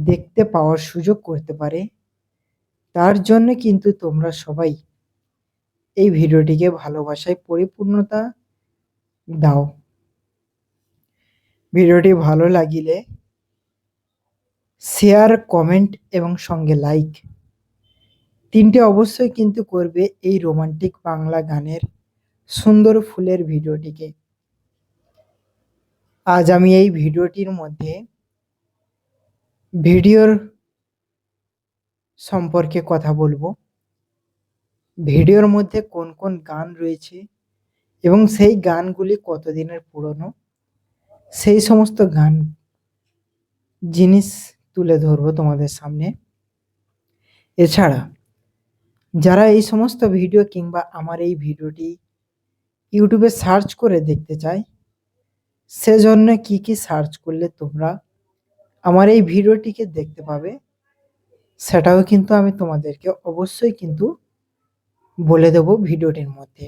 দেখতে পাওয়ার সুযোগ করতে পারে, তার জন্য কিন্তু তোমরা সবাই এই ভিডিওটিকে ভালোবাসায় পরিপূর্ণতা দাও। ভিডিওটি ভালো লাগিলে শেয়ার, কমেন্ট এবং সঙ্গে লাইক তিনটে অবশ্যই কিন্তু করবে এই রোমান্টিক বাংলা গানের সুন্দর ফুলের ভিডিওটিকে। আজ আমি এই ভিডিওটির মধ্যে ভিডিওর সম্পর্কে কথা বলবো, ভিডিওর মধ্যে কোন কোন গান রয়েছে এবং সেই গানগুলি কতদিনের পুরনো, সেই সমস্ত গান জিনিস তুলে ধরবো তোমাদের সামনে। এছাড়া যারা এই সমস্ত ভিডিও কিংবা আমার এই ভিডিওটি ইউটিউবে সার্চ করে দেখতে চায়, সেজন্য কি কি সার্চ করলে তোমরা আমার এই ভিডিওটিকে দেখতে পাবে, সেটাও কিন্তু আমি তোমাদেরকে অবশ্যই কিন্তু বলে দেব ভিডিওটির মধ্যে।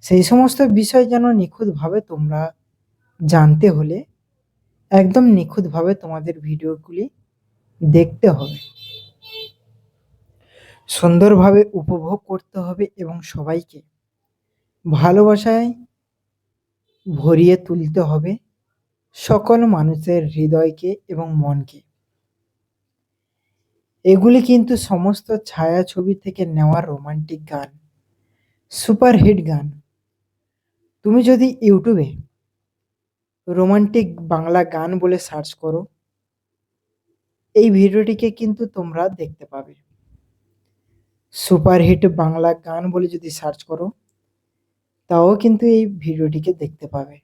সেই সমস্ত বিষয় যেন নিখুঁতভাবে তোমরা জানতে হলে একদম নিখুঁতভাবে তোমাদের ভিডিওগুলি দেখতে হবে, সুন্দরভাবে উপভোগ করতে হবে এবং সবাইকে ভালোবাসায় ভরিয়ে তুলতে হবে, সকল মানুষের হৃদয়কে এবং মনকে। এগুলি কিন্তু সমস্ত ছায়াছবি থেকে নেওয়া রোমান্টিক গান, সুপারহিট গান। তুমি যদি ইউটিউবে রোমান্টিক বাংলা গান বলে সার্চ করো, এই ভিডিওটিকে কিন্তু তোমরা দেখতে পাবে। সুপারহিট বাংলা গান বলে যদি সার্চ করো, তাও কিন্তু এই ভিডিওটিকে দেখতে পাবে।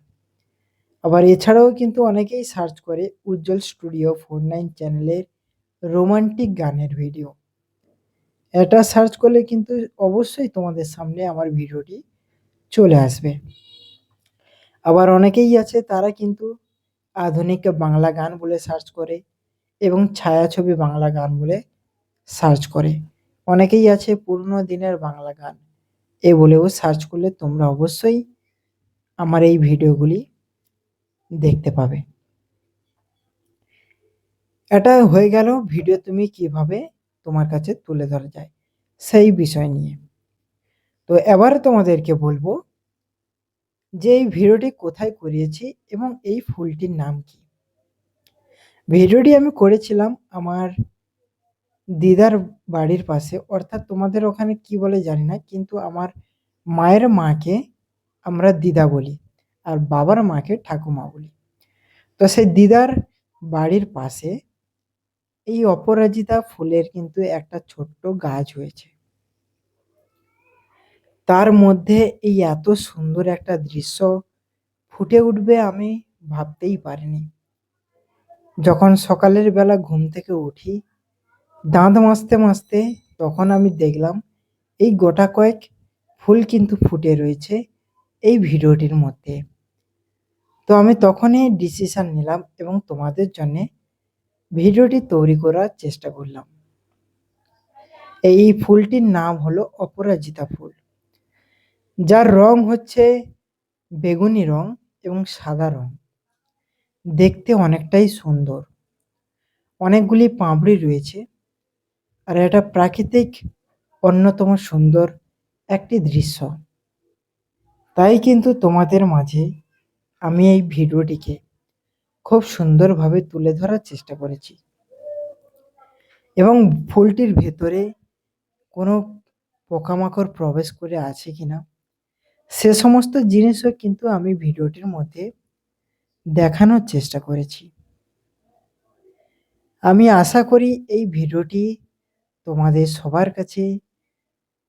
আবার এছাড়াও কিন্তু অনেকেই সার্চ করে উজ্জ্বল স্টুডিও 49 চ্যানেলের রোমান্টিক গানের ভিডিও। এটা সার্চ করলে কিন্তু অবশ্যই তোমাদের সামনে আমার ভিডিওটি চলে আসবে। আবার অনেকেই আছে তারা কিন্তু আধুনিক বাংলা গান বলে সার্চ করে এবং ছায়াছবি বাংলা গান বলে সার্চ করে। অনেকেই আছে পুরনো দিনের বাংলা গান এ বলেও সার্চ করলে তোমরা অবশ্যই আমার এই ভিডিওগুলি দেখতে পাবে। এটা হয়ে গেল ভিডিও তুমি কিভাবে তোমার কাছে তুলে ধরা যায় সেই বিষয় নিয়ে। তো এবার তোমাদেরকে বলবো যে এই ভিডিওটি কোথায় করিয়েছি এবং এই ফুলটির নাম কি। ভিডিওটি আমি করেছিলাম আমার দিদার বাড়ির পাশে, অর্থাৎ তোমাদের ওখানে কি বলে জানি না, কিন্তু আমার মায়ের মাকে আমরা দিদা বলি আর বাবার মাকে ঠাকুমা বলি। তো সেই দিদার বাড়ির পাশে এই অপরাজিতা ফুলের কিন্তু একটা ছোট্ট গাছ হয়েছে। তার মধ্যে এই এত সুন্দর একটা দৃশ্য ফুটে উঠবে আমি ভাবতেই পারিনি। যখন সকালের বেলা ঘুম থেকে উঠি দাঁত মাজতে মাজতে, তখন আমি দেখলাম এই গোটা কয়েক ফুল কিন্তু ফুটে রয়েছে এই ভিডিওটির মধ্যে। তো আমি তখনই ডিসিশন নিলাম এবং তোমাদের জন্যে ভিডিওটি তৈরি করার চেষ্টা করলাম। এই ফুলটির নাম হলো অপরাজিতা ফুল, যার রং হচ্ছে বেগুনি রং এবং সাদা রং। দেখতে অনেকটাই সুন্দর, অনেকগুলি পাপড়ি রয়েছে, আর এটা প্রাকৃতিক অন্যতম সুন্দর একটি দৃশ্য। তাই কিন্তু তোমাদের মাঝে আমি এই ভিডিওটিকে খুব সুন্দরভাবে তুলে ধরার চেষ্টা করেছি এবং ফুলটির ভেতরে কোনো পোকামাকড় প্রবেশ করে আছে কিনা সে সমস্ত জিনিসও কিন্তু আমি ভিডিওটির মধ্যে দেখানোর চেষ্টা করেছি। আমি আশা করি এই ভিডিওটি তোমাদের সবার কাছে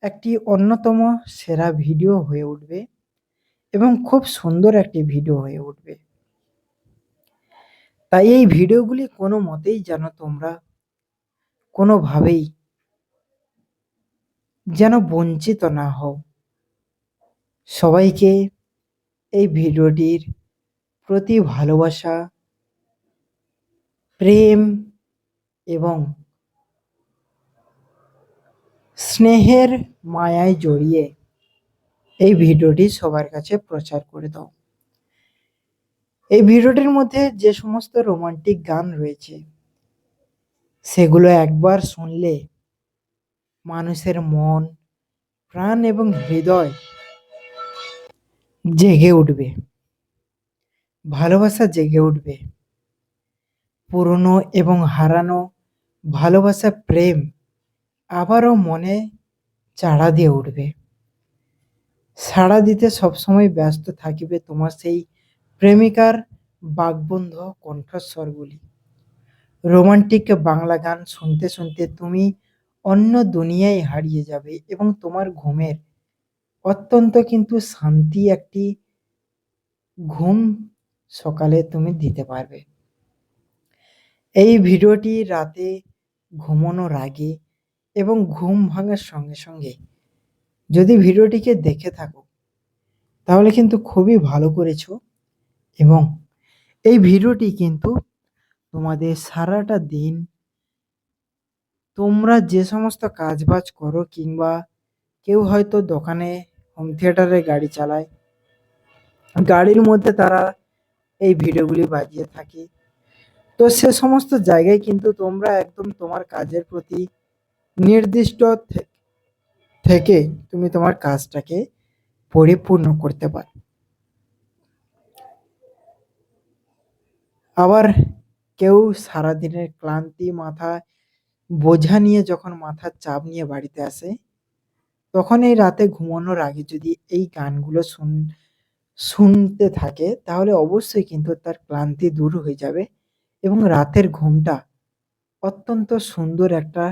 একটি অন্যতম সেরা ভিডিও হয়ে উঠবে এবং খুব সুন্দর একটি ভিডিও হয়ে উঠবে। তাই এই ভিডিওগুলি কোনো মতেই যেন তোমরা কোনোভাবেই যেন বঞ্চিত না হও। সবাইকে এই ভিডিওটির প্রতি ভালোবাসা, প্রেম এবং স্নেহের মায়ায় জড়িয়ে এই ভিডিওটি সবার কাছে প্রচার করে দাও। এই ভিডিওটির মধ্যে যে সমস্ত রোমান্টিক গান রয়েছে সেগুলো একবার শুনলে মানুষের মন, প্রাণ এবং হৃদয় জেগে উঠবে, ভালোবাসা জেগে উঠবে। পুরনো এবং হারানো ভালোবাসা, প্রেম আবারও মনে চাড়া দিয়ে উঠবে। সাড়া দিতে সবসময় ব্যস্ত থাকিবে তোমার সেই প্রেমিকার বাকবন্ধ কণ্ঠস্বরগুলি। রোমান্টিক বাংলা গান শুনতে শুনতে তুমি অন্য দুনিয়ায় হারিয়ে যাবে এবং তোমার ঘুমের অত্যন্ত কিন্তু শান্তি একটি ঘুম সকালে তুমি দিতে পারবে। এই ভিডিওটি রাতে ঘুমানোর আগে এবং ঘুম ভাঙার সঙ্গে সঙ্গে যদি ভিডিওটিকে দেখে থাকো তাহলে কিন্তু খুবই ভালো করেছো এবং এই ভিডিওটি কিন্তু তোমাদের সারাটা দিন তোমরা যে সমস্ত কাজবাজ করো কিংবা কেউ হয়তো দোকানে হোম থিয়েটারে গাড়ি চালায়, গাড়ির মধ্যে তারা এই ভিডিওগুলি বাজিয়ে থাকে। তো সে সমস্ত জায়গায় কিন্তু তোমরা একদম তোমার কাজের প্রতি নির্দিষ্ট থেকে তুমি তোমার কাজটাকে পরিপূর্ণ করতে পারো। আবার কেউ সারাদিনের ক্লান্তি, মাথা বোঝা নিয়ে যখন মাথার চাপ নিয়ে বাড়িতে আসে, তখন এই রাতে ঘুমানোর আগে যদি এই গানগুলো শুনতে থাকে, তাহলে অবশ্যই কিন্তু তার ক্লান্তি দূর হয়ে যাবে এবং রাতের ঘুমটা অত্যন্ত সুন্দর একটা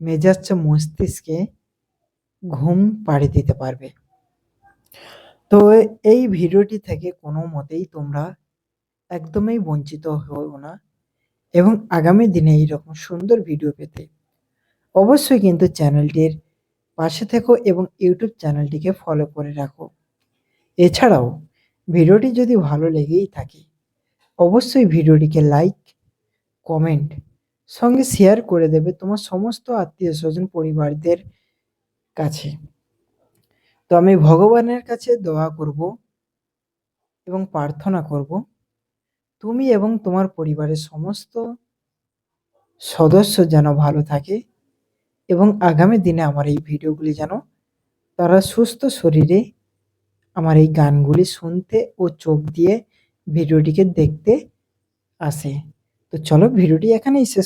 মেজাজ মস্তিষ্কে ঘুম পাড়ি দিতে পারবে। তো এই ভিডিওটি থেকে কোনো মতেই তোমরা একদমই বঞ্চিত হও না এবং আগামী দিনে এইরকম সুন্দর ভিডিও পেতে অবশ্যই কিন্তু চ্যানেলটির পাশে থেকো এবং ইউটিউব চ্যানেলটিকে ফলো করে রাখো। এছাড়াও ভিডিওটি যদি ভালো লেগেই থাকে, অবশ্যই ভিডিওটিকে লাইক, কমেন্ট সঙ্গে শেয়ার করে দেবে তোমার সমস্ত আত্মীয় স্বজন পরিবারদের কাছে। তো আমি ভগবানের কাছে দোয়া করব এবং প্রার্থনা করব তুমি এবং তোমার পরিবারের সমস্ত সদস্য যেন ভালো থাকে এবং আগামী দিনে আমার এই ভিডিওগুলি যেন তারা সুস্থ শরীরে আমার এই গানগুলি শুনতে ও চোখ দিয়ে ভিডিওটিকে দেখতে আসে। তো চলো ভিডিওটি এখানেই শেষ